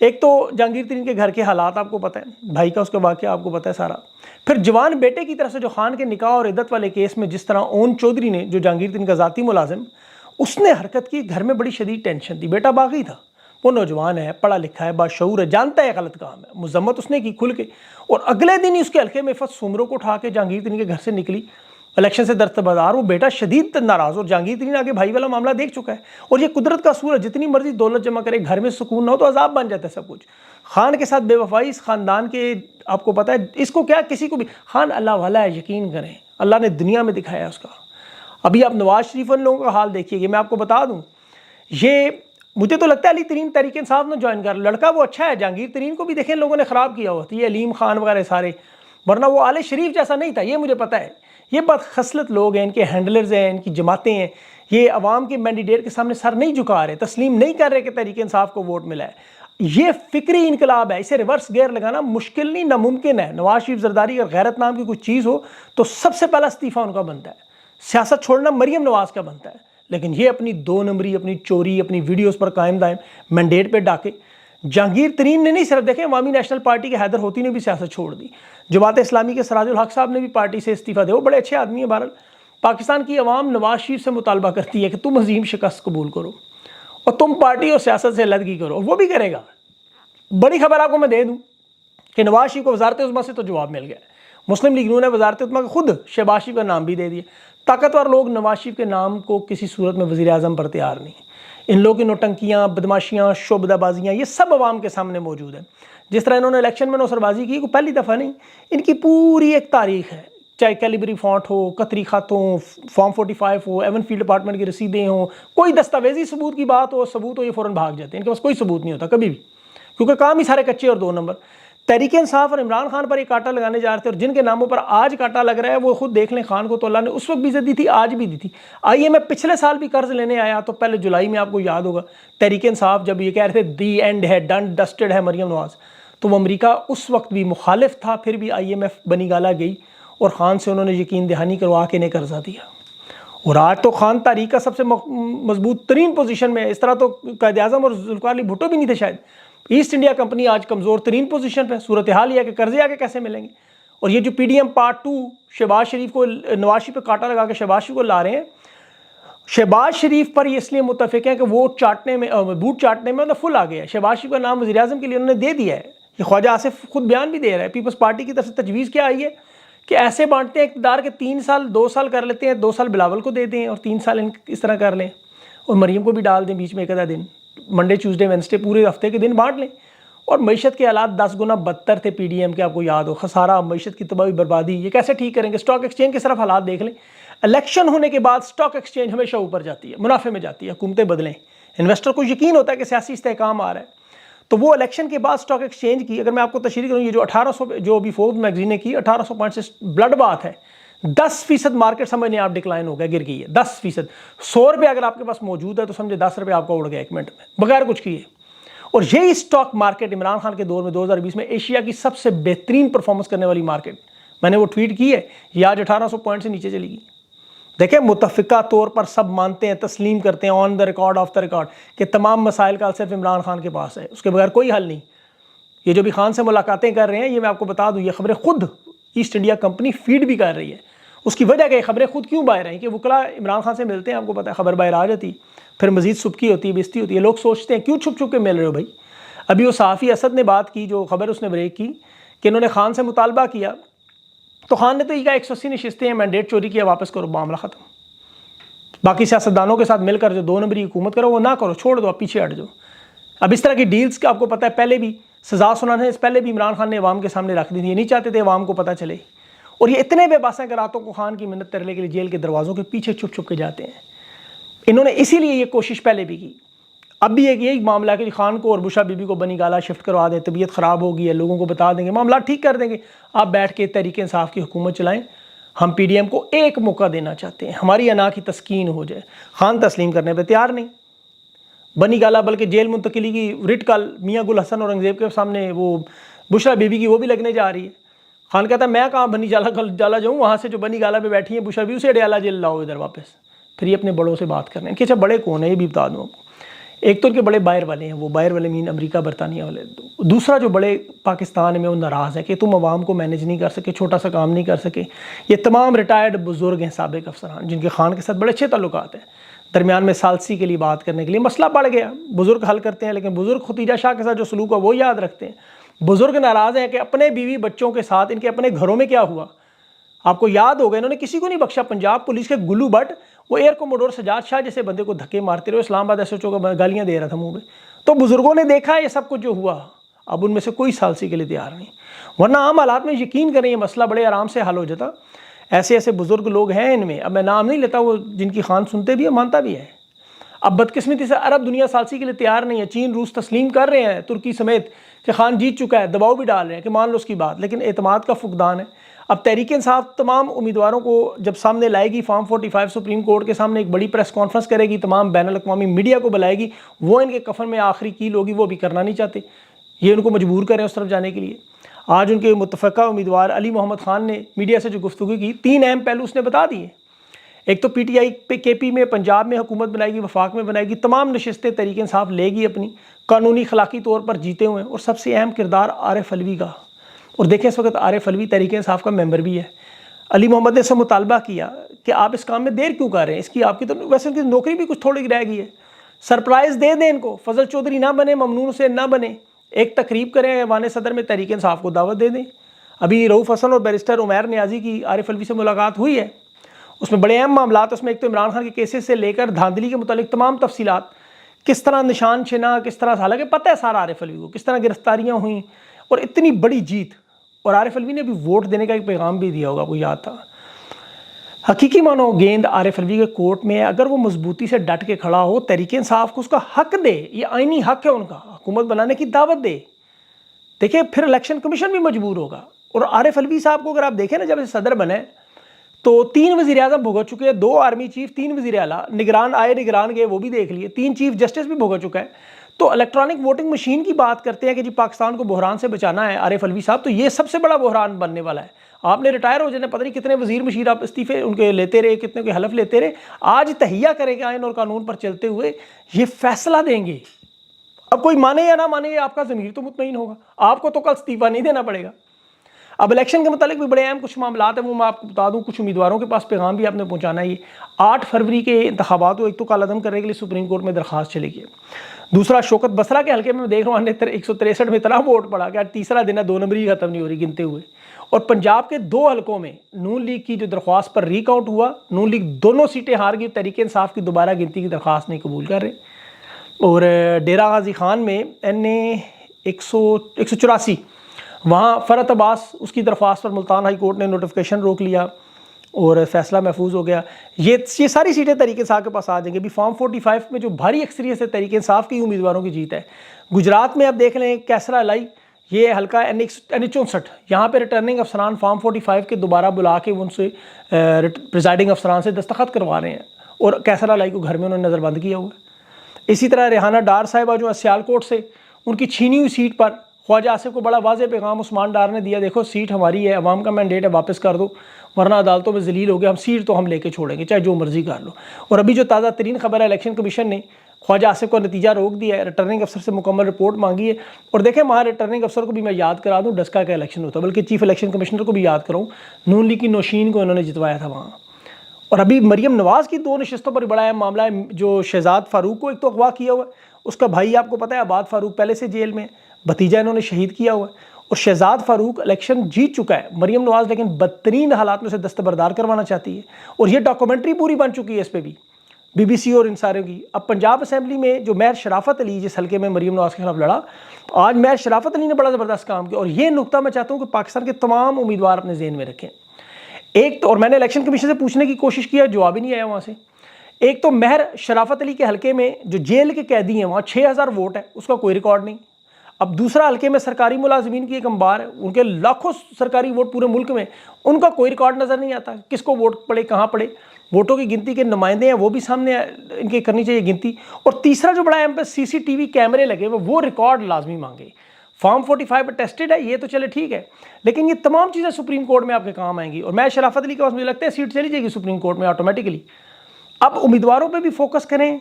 ایک تو جہانگیر ترین کے گھر کے حالات آپ کو پتہ ہے، بھائی کا اس کا واقعہ آپ کو پتہ ہے سارا. پھر جوان بیٹے کی طرف سے جو خان کے نکاح اور عدت والے کیس میں جس طرح اون چودھری نے، جو جہانگیر ترین کا ذاتی ملازم، اس نے حرکت کی. گھر میں بڑی شدید ٹینشن تھی. بیٹا باغی تھا، وہ نوجوان ہے، پڑھا لکھا ہے، باشعور ہے، جانتا ہے غلط کام ہے. مذمت اس نے کی کھل کے، اور اگلے دن ہی اس کے حلقے میں فت سومروں کو اٹھا کے جہانگیر ترین کے گھر سے نکلی الیکشن سے دستبردار. وہ بیٹا شدید ناراض، اور جہانگیر ترین آگے بھائی والا معاملہ دیکھ چکا ہے. اور یہ قدرت کا اصول ہے، جتنی مرضی دولت جمع کرے، گھر میں سکون نہ ہو تو عذاب بن جاتا ہے سب کچھ. خان کے ساتھ بے وفائی اس خاندان کے، آپ کو پتہ ہے اس کو کیا، کسی کو بھی، خان اللہ والا ہے، یقین کریں اللہ نے دنیا میں دکھایا اس کا. ابھی آپ نواز شریف ان لوگوں کا حال دیکھیے کہ میں آپ کو بتا دوں، یہ مجھے تو لگتا ہے علی ترین تحریک انصاف نے جوائن کر، لڑکا وہ اچھا ہے. جہانگیر ترین کو بھی دیکھیں لوگوں نے خراب کیا ہوا تھا، یہ علیم خان وغیرہ سارے، ورنہ وہ آل شریف جیسا نہیں تھا، یہ مجھے پتہ ہے. یہ بدخصلت لوگ ہیں، ان کے ہینڈلرز ہیں، ان کی جماعتیں ہیں. یہ عوام کے مینڈیٹ کے سامنے سر نہیں جھکا رہے، تسلیم نہیں کر رہے کہ تحریک انصاف کو ووٹ ملا ہے. یہ فکری انقلاب ہے، اسے ریورس گیئر لگانا مشکل نہیں، ناممکن ہے. نواز شریف زرداری اگر غیرت نام کی کوئی چیز ہو تو سب سے پہلا استعفیٰ ان کا بنتا ہے. سیاست چھوڑنا مریم نواز کا بنتا ہے. لیکن یہ اپنی 2 نمبری، اپنی چوری، اپنی ویڈیوز پر قائم دائم، مینڈیٹ پہ ڈاکے. جہانگیر ترین نے نہیں صرف، دیکھیں عوامی نیشنل پارٹی کے حیدر ہوتی نے بھی سیاست چھوڑ دی. جماعت اسلامی کے سراج الحق صاحب نے بھی پارٹی سے استعفیٰ دیا. وہ بڑے اچھے آدمی ہیں. بہرحال پاکستان کی عوام نواز شریف سے مطالبہ کرتی ہے کہ تم عظیم شکست قبول کرو اور تم پارٹی اور سیاست سے علیحدگی کرو، اور وہ بھی کرے گا. بڑی خبر آپ کو میں دے دوں کہ نواز شریف کو وزارت عظمیٰ سے تو جواب مل گیا. مسلم لیگ نون نے وزارت عظمیٰ کو خود شہباز شریف کا نام بھی دے دیا. طاقتور لوگ نواز شریف کے نام کو کسی صورت میں وزیر اعظم پر تیار نہیں. ان لوگوں کی نوٹنکیاں، بدماشیاں، شعبدہ بازیاں، یہ سب عوام کے سامنے موجود ہیں. جس طرح انہوں نے الیکشن میں نوسر بازی کی، کوئی پہلی دفعہ نہیں، ان کی پوری ایک تاریخ ہے. چاہے کیلیبری فونٹ ہو، قطری خط ہو، فارم 45 ہو، ایون فیلڈ ڈپارٹمنٹ کی رسیدیں ہوں، کوئی دستاویزی ثبوت کی بات ہو، ثبوت ہو، یہ فوراً بھاگ جاتے ہیں. ان کے پاس کوئی ثبوت نہیں ہوتا کبھی بھی، کیونکہ کام ہی سارے کچے اور 2 نمبر. تحریک انصاف اور عمران خان پر یہ کاٹا لگانے جا رہے تھے، اور جن کے ناموں پر آج کاٹا لگ رہا ہے وہ خود دیکھ لیں. خان کو تو اللہ نے اس وقت بھی عزت دی تھی، آج بھی دی تھی. آئیے میں پچھلے سال بھی قرض لینے آیا تو پہلے جولائی میں، آپ کو یاد ہوگا، تحریک انصاف جب یہ کہہ رہے تھے دی اینڈ ہے، ڈن ڈسٹڈ ہے مریم نواز، تو وہ امریکہ اس وقت بھی مخالف تھا. پھر بھی IMF بنی گالا گئی اور خان سے انہوں نے یقین دہانی کروا کے انہیں قرضہ دیا. اور آج تو خان تاریخ کا سب سے مضبوط ترین پوزیشن میں ہے. اس طرح تو قائد اعظم اور ذوالفقار علی بھٹو بھی نہیں تھے شاید. ایسٹ انڈیا کمپنی آج کمزور ترین پوزیشن پہ. صورتحال یہ ہے کہ قرضے آگے کیسے ملیں گے. اور یہ جو PDM پارٹ 2 شہباز شریف کو، نواز شریف پہ کاٹا لگا کے شہباز شریف کو لا رہے ہیں، شہباز شریف پر یہ اس لیے متفق ہیں کہ وہ چاٹنے میں، بوٹ چاٹنے میں انہیں فل آ گیا ہے. شہباز شریف کا نام وزیر اعظم کے لیے انہوں نے دے دیا ہے. یہ خواجہ آصف خود بیان بھی دے رہا ہے. پیپلز پارٹی کی طرف سے تجویز کیا آئی ہے کہ ایسے بانٹتے ہیں اقتدار کے 3 سال 2 سال کر لیتے ہیں، 2 سال بلاول کو دے دیں اور 3 سال اس طرح کر لیں، اور مریم کو بھی ڈال دیں بیچ میں ایک آدھا دن، منڈے ٹیوزڈے وینسڈے پورے ہفتے کے دن بانٹ لیں. اور معیشت کے حالات 10 گنا بدتر تھے PDM کے، آپ کو یاد ہو، خسارہ، معیشت کی تباہی، بربادی. یہ کیسے ٹھیک کریں گے؟ اسٹاک ایکسچینج کے صرف حالات دیکھ لیں. الیکشن ہونے کے بعد اسٹاک ایکسچینج ہمیشہ اوپر جاتی ہے، منافع میں جاتی ہے. حکومتیں بدلیں، انویسٹر کو یقین ہوتا ہے کہ سیاسی استحکام آ رہا ہے، تو وہ الیکشن کے بعد اسٹاک ایکسچینج کی، اگر میں آپ کو تشریح کروں، یہ جو 1800 جو ابھی فوربس میگزین نے کی، 1800 پوائنٹ سے بلڈ بات ہے. 10% مارکیٹ سمجھنے آپ ڈکلائن ہو گیا، گر گئی ہے 10%. 100 روپے اگر آپ کے پاس موجود ہے تو سمجھے 10 روپے آپ کا اڑ گیا 1 منٹ میں بغیر کچھ کیے. اور یہی اسٹاک مارکیٹ عمران خان کے دور میں 2020 میں ایشیا کی سب سے بہترین پرفارمنس کرنے والی مارکیٹ، میں نے وہ ٹویٹ کی ہے، یہ آج 1800 پوائنٹ سے نیچے چلی گئی. دیکھیں متفقہ طور پر سب مانتے ہیں، تسلیم کرتے ہیں، on the record off the record, کہ تمام مسائل کا صرف عمران خان کے پاس ہے، اس کے بغیر کوئی حل نہیں. یہ جو بھی خان سے ملاقاتیں کر رہے ہیں، یہ میں آپ کو بتا دوں، یہ خبریں خود ایسٹ انڈیا کمپنی فیڈ بھی کر رہی ہے. اس کی وجہ کہ یہ خبریں خود کیوں باہر آئیں کہ وکلا عمران خان سے ملتے ہیں، آپ کو پتہ ہے خبر باہر آ جاتی، پھر مزید سبکی ہوتی ہے، بےزتی ہوتی ہے. لوگ سوچتے ہیں کیوں چھپ چھپ کے مل رہے ہو بھائی. ابھی وہ صحافی اسد نے بات کی، جو خبر اس نے بریک کی کہ انہوں نے خان سے مطالبہ کیا، تو خان نے تو یہ کہا 180 نشستیں ہیں، مینڈیٹ چوری کیا، واپس کرو، معاملہ ختم. باقی سیاستدانوں کے ساتھ مل کر جو 2 نمبری حکومت کرو وہ نہ کرو، چھوڑ دو، آپ پیچھے ہٹ جاؤ. اب اس طرح کی ڈیلز کا آپ کو پتہ ہے پہلے بھی سزا سنانے سے پہلے بھی عمران خان نے عوام کے سامنے رکھ دی تھی. یہ نہیں چاہتے تھے عوام کو پتہ چلے. اور یہ اتنے بے باسا کہ راتوں کو خان کی منت ترلے کے لیے جیل کے دروازوں کے پیچھے چھپ چھپ کے جاتے ہیں. انہوں نے اسی لیے یہ کوشش پہلے بھی کی. اب بھی ایک یہی معاملہ ہے کہ خان کو اور بشرا بی بی کو بنی گالا شفٹ کروا دیں، طبیعت خراب ہوگی ہے، لوگوں کو بتا دیں گے، معاملہ ٹھیک کر دیں گے، آپ بیٹھ کے تحریک انصاف کی حکومت چلائیں. ہم PDM کو ایک موقع دینا چاہتے ہیں، ہماری انا کی تسکین ہو جائے. خان تسلیم کرنے پہ تیار نہیں. بنی گالا بلکہ جیل منتقلی کی رٹ کل میاں گل حسن اورنگزیب کے سامنے وہ بشرا بی بی کی وہ بھی لگنے جا رہی ہے. خان کہتا ہے میں کہاں بنی جالا جاؤں، وہاں سے جو بنی گالا پہ بیٹھی ہیں بشرا بی، اسے ڈیالہ جیل لاؤ ادھر واپس. پھر یہ اپنے بڑوں سے بات کرنے ہیں کہ اچھا بڑے کون ہیں یہ بھی بتا دوں آپ کو. ایک تو ان کے بڑے باہر والے ہیں، وہ باہر والے مین امریکہ برطانیہ والے، دوسرا جو بڑے پاکستان میں وہ ناراض ہے کہ تم عوام کو مینیج نہیں کر سکے، چھوٹا سا کام نہیں کر سکے۔ یہ تمام ریٹائرڈ بزرگ ہیں، سابق افسران، جن کے خان کے ساتھ بڑے اچھے تعلقات ہیں، درمیان میں ثالثی کے لیے بات کرنے کے لیے مسئلہ بڑھ گیا، بزرگ حل کرتے ہیں، لیکن بزرگ ختیجہ شاہ کے ساتھ جو سلوک ہے وہ یاد رکھتے ہیں۔ بزرگ ناراض ہیں کہ اپنے بیوی بچوں کے ساتھ ان کے اپنے گھروں میں کیا ہوا۔ آپ کو یاد ہوگا انہوں نے کسی کو نہیں بخشا، پنجاب پولیس کے گلو بٹ وہ ایئر کوموڈور سجاد شاہ جیسے بندے کو دھکے مارتے رہے، اسلام آباد ایس ایچ او کو گالیاں دے رہا تھا منہ میں۔ تو بزرگوں نے دیکھا یہ سب کچھ جو ہوا، اب ان میں سے کوئی ثالثی کے لیے تیار نہیں، ورنہ عام حالات میں یقین کریں یہ مسئلہ بڑے آرام سے حل ہو جاتا۔ ایسے ایسے بزرگ لوگ ہیں ان میں، اب میں نام نہیں لیتا، وہ جن کی خان سنتے بھی ہے، مانتا بھی ہے۔ اب بدقسمتی سے عرب دنیا ثالثی کے لیے تیار نہیں ہے، چین روس تسلیم کر رہے ہیں ترکی سمیت کہ خان جیت چکا ہے، دباؤ بھی ڈال رہے ہیں کہ مان لو اس کی بات، لیکن اعتماد کا فقدان ہے۔ اب تحریک انصاف تمام امیدواروں کو جب سامنے لائے گی، فارم 45 سپریم کورٹ کے سامنے ایک بڑی پریس کانفرنس کرے گی، تمام بین الاقوامی میڈیا کو بلائے گی، وہ ان کے کفن میں آخری کیل ہوگی، وہ بھی کرنا نہیں چاہتے، یہ ان کو مجبور کریں اس طرف جانے کے لیے۔ آج ان کے متفقہ امیدوار علی محمد خان نے میڈیا سے جو گفتگو کی، 3 اہم پہلو اس نے بتا دیے۔ ایک تو پی ٹی آئی پہ کے پی میں پنجاب میں حکومت بنائے گی، وفاق میں بنائے گی، تمام نشستیں تحریک انصاف لے گی اپنی، قانونی اخلاقی طور پر جیتے ہوئے ہیں، اور سب سے اہم کردار عارف علوی کا۔ اور دیکھیں اس وقت عارف علوی تحریک انصاف کا ممبر بھی ہے۔ علی محمد نے سے مطالبہ کیا کہ آپ اس کام میں دیر کیوں کر رہے ہیں، اس کی آپ کی تو ویسے ان کی نوکری بھی کچھ تھوڑی رہ گئی ہے، سرپرائز دے دیں ان کو، فضل چودھری نہ بنے، ممنون حسین نہ بنے، ایک تقریب کریں ایوان صدر میں، تحریک انصاف کو دعوت دے دیں۔ ابھی رؤوف حسن اور بیرسٹر عمیر نیازی کی عارف علوی سے ملاقات ہوئی ہے، اس میں بڑے اہم معاملات، اس میں ایک تو عمران خان کے کیسز سے لے کر دھاندلی کے متعلق تمام تفصیلات، کس طرح نشان چھنا، کس طرح، حالانکہ پتہ ہے سارا عارف علوی کو، کس طرح گرفتاریاں ہوئیں اور اتنی بڑی جیت، اور عارف علوی نے بھی ووٹ دینے کا ایک پیغام بھی دیا ہوگا، کو یاد تھا۔ حقیقی مانو گیند عارف علوی کے کورٹ میں ہے، اگر وہ مضبوطی سے ڈٹ کے کھڑا ہو، تحریک انصاف کو اس کا حق دے، یہ آئینی حق ہے ان کا، حکومت بنانے کی دعوت دے، دیکھیں پھر الیکشن کمیشن بھی مجبور ہوگا۔ اور عارف علوی صاحب کو اگر آپ دیکھیں نا، جب سے صدر بنے تو 3 وزیر اعظم بھگت چکے ہیں، 2 آرمی چیف، 3 وزیر اعلیٰ، نگران آئے نگران گئے وہ بھی دیکھ لیے، 3 چیف جسٹس بھی بھگت چکا ہے۔ تو الیکٹرانک ووٹنگ مشین کی بات کرتے ہیں کہ جی پاکستان کو بحران سے بچانا ہے عارف علوی صاحب، تو یہ سب سے بڑا بحران بننے والا ہے۔ آپ نے ریٹائر ہو جانے، پتہ نہیں کتنے وزیر مشیر آپ استعفے ان کے لیتے رہے، کتنے کے حلف لیتے رہے، آج تہیہ کریں گے آئین اور قانون پر چلتے ہوئے، یہ فیصلہ دیں گے۔ اب کوئی مانے یا نہ مانے، آپ کا ضمیر تو مطمئن ہوگا، آپ کو تو کل استعفیٰ نہیں دینا پڑے گا۔ اب الیکشن کے متعلق بھی بڑے اہم کچھ معاملات ہیں، وہ میں آپ کو بتا دوں، کچھ امیدواروں کے پاس پیغام بھی آپ نے پہنچانا ہے۔ 8 فروری کے انتخابات کو ایک تو کالعدم کرنے کے لیے سپریم کورٹ میں درخواست چلے گی۔ دوسرا، شوکت بسرا کے حلقے میں دیکھ رہا ہوں 163 میں اتنا ووٹ پڑا کہ تیسرا دن ہے، 2 نمبری ختم نہیں ہو رہی گنتے ہوئے۔ اور پنجاب کے 2 حلقوں میں نون لیگ کی جو درخواست پر ری کاؤنٹ ہوا، نون لیگ دونوں سیٹیں ہار گئی، تحریک انصاف کی دوبارہ گنتی کی درخواست نہیں قبول کر رہے۔ اور ڈیرہ غازی خان میں این اے 184 وہاں فرحت عباس، اس کی درخواست پر ملتان ہائی کورٹ نے نوٹیفیکیشن روک لیا اور فیصلہ محفوظ ہو گیا۔ یہ ساری سیٹیں تحریک انصاف کے پاس آ جائیں گے۔ ابھی فارم 45 میں جو بھاری اکثریت سے تحریک انصاف کی امیدواروں کی جیت ہے۔ گجرات میں آپ دیکھ لیں کیسرا الائی، یہ حلقہ این ایچ 64، یہاں پہ ریٹرننگ افسران فارم 45 کے دوبارہ بلا کے ان سے پریزائڈنگ افسران سے دستخط کروا رہے ہیں، اور کیسرا الائی کو گھر میں انہوں نے نظر بند کیا ہوا ہے۔ اسی طرح ریحانہ ڈار صاحبہ جو سیالکوٹ سے، ان کی چھینی ہوئی سیٹ پر خواجہ آصف کو بڑا واضح پیغام عثمان ڈار نے دیا، دیکھو سیٹ ہماری ہے، عوام کا مینڈیٹ ہے، واپس کر دو، ورنہ عدالتوں میں ذلیل ہو گیا، ہم سیٹ تو ہم لے کے چھوڑیں گے، چاہے جو مرضی کر لو۔ اور ابھی جو تازہ ترین خبر ہے، الیکشن کمیشن نے خواجہ آصف کو نتیجہ روک دیا ہے، ریٹرننگ افسر سے مکمل رپورٹ مانگی ہے۔ اور دیکھیں وہاں ریٹرننگ افسر کو بھی میں یاد کرا دوں، ڈسکا کا الیکشن ہوتا ہے، بلکہ چیف الیکشن کمشنر کو بھی یاد کراؤں، نون لیگ کی نوشین کو انہوں نے جتوایا تھا وہاں۔ اور ابھی مریم نواز کی 2 نشستوں پر بڑا اہم معاملہ ہے، جو شہزاد فاروق کو ایک تو اغوا کیا ہوا ہے، اس کا بھائی آپ کو پتہ ہے آباد فاروق پہلے سے جیل میں، بھتیجا انہوں نے شہید کیا ہوا ہے، اور شہزاد فاروق الیکشن جیت چکا ہے، مریم نواز لیکن بدترین حالات میں سے دستبردار کروانا چاہتی ہے، اور یہ ڈاکومنٹری پوری بن چکی ہے اس پہ بھی، بی بی سی اور ان سارے کی۔ اب پنجاب اسمبلی میں جو مہر شرافت علی جس حلقے میں مریم نواز کے خلاف لڑا، آج مہر شرافت علی نے بڑا زبردست کام کیا، اور یہ نقطہ میں چاہتا ہوں کہ پاکستان کے تمام امیدوار اپنے ذہن میں رکھیں۔ ایک تو، اور میں نے الیکشن کمیشن سے پوچھنے کی کوشش کیا، جواب ہی نہیں آیا وہاں سے، ایک تو مہر شرافت علی کے حلقے میں جو جیل کے قیدی ہیں وہاں 6000 ووٹ ہے، اس کا کوئی ریکارڈ نہیں۔ اب دوسرا حلقے میں سرکاری ملازمین کی ایک انبار ہے، ان کے لاکھوں سرکاری ووٹ پورے ملک میں، ان کا کوئی ریکارڈ نظر نہیں آتا، کس کو ووٹ پڑے، کہاں پڑے، ووٹوں کی گنتی کے نمائندے ہیں وہ بھی سامنے ان کے کرنی چاہیے گنتی۔ اور تیسرا جو بڑا اہم سی سی ٹی وی کیمرے لگے ہوئے، وہ ریکارڈ لازمی مانگے۔ فارم 45 پر ٹیسٹڈ ہے، یہ تو چلے ٹھیک ہے، لیکن یہ تمام چیزیں سپریم کورٹ میں آپ کے کام آئیں گی، اور میں شرافت علی کے پاس مجھے لگتا ہے سیٹ چلی جائے گی سپریم کورٹ میں آٹومیٹکلی۔ اب امیدواروں پہ بھی فوکس کریں.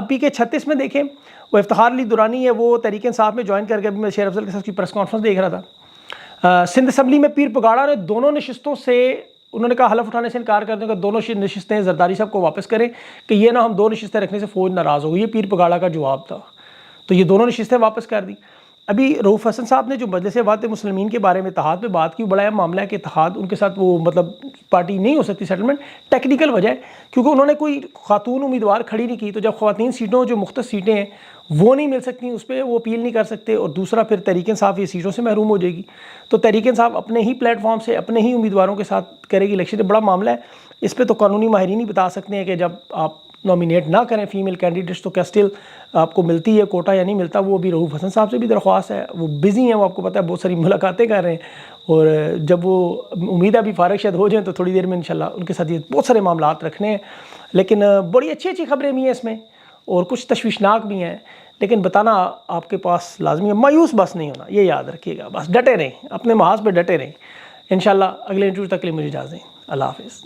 پی کے 36 میں دیکھیں وہ افتخار علی درانی ہے, وہ تحریک انصاف میں جوائن کر کے, ابھی میں شیر افضل کے ساتھ کی پریس کانفرنس دیکھ رہا تھا. سندھ اسمبلی میں پیر پگاڑا نے دونوں نشستوں سے انہوں نے کہا حلف اٹھانے سے انکار کر دیں کہ دونوں نشستیں زرداری صاحب کو واپس کریں کہ یہ نہ ہم 2 نشستیں رکھنے سے فوج ناراض ہو گئی. یہ پیر پگاڑا کا جواب تھا. تو یہ دونوں نشستیں واپس کر دی. ابھی رؤوف حسن صاحب نے جو مجلس وحدت مسلمین کے بارے میں اتحاد پہ بات کی, بڑا اہم معاملہ ہے کہ اتحاد ان کے ساتھ وہ مطلب پارٹی نہیں ہو سکتی سیٹلمنٹ. ٹیکنیکل وجہ ہے کیونکہ انہوں نے کوئی خاتون امیدوار کھڑی نہیں کی, تو جب خواتین سیٹوں جو مختص سیٹیں ہیں وہ نہیں مل سکتی, اس پہ وہ اپیل نہیں کر سکتے, اور دوسرا پھر تحریک انصاف یہ سیٹوں سے محروم ہو جائے گی. تو تحریک انصاف اپنے ہی پلیٹ فارم سے اپنے ہی امیدواروں کے ساتھ کرے گی الیکشن. بڑا معاملہ ہے, اس پہ تو قانونی ماہرین ہی بتا سکتے ہیں کہ جب آپ نامینیٹ نہ کریں فیمیل کینڈیڈیٹس تو کیا اسٹل آپ کو ملتی ہے کوٹا یا نہیں ملتا. وہ بھی رؤوف حسن صاحب سے بھی درخواست ہے, وہ بزی ہیں, وہ آپ کو پتہ ہے بہت ساری ملاقاتیں کر رہے ہیں, اور جب وہ امید ہے بھی فارغ شاید ہو جائیں تو تھوڑی دیر میں انشاءاللہ ان کے ساتھ یہ بہت سارے معاملات رکھنے ہیں. لیکن بڑی اچھی اچھی خبریں بھی ہیں اس میں اور کچھ تشویشناک بھی ہیں, لیکن بتانا آپ کے پاس لازمی ہے. مایوس بس نہیں ہونا, یہ یاد رکھیے گا, بس ڈٹے رہیں, اپنے محاذ پہ ڈٹے رہیں. انشاءاللہ اگلے انٹرویو تک کے لیے مجھے اجازت دیں. اللہ حافظ.